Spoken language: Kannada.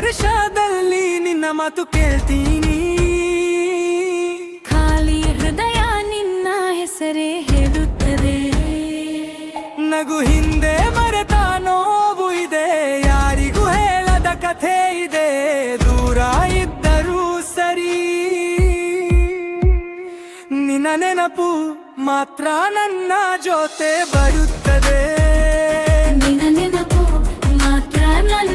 ವರ್ಷದಲ್ಲಿ ನಿನ್ನ ಮಾತು ಕೇಳ್ತೀನಿ, ಖಾಲಿ ಹೃದಯ ನಿನ್ನ ಹೆಸರೇ ಹೇಳುತ್ತದೆ. ನಗು ಹಿಂದೆ ಮರೆತ ನೋವು ಇದೆ, ಯಾರಿಗೂ ಹೇಳದ ಕಥೆ ಇದೆ. ದೂರ ಇದ್ದರೂ ಸರಿ, ನಿನ್ನ ನೆನಪು ಮಾತ್ರ ನನ್ನ ಜೊತೆ ಬರುತ್ತದೆ. ನಿನ್ನ ನೆನಪು ಮಾತ್ರ ನನ್ನ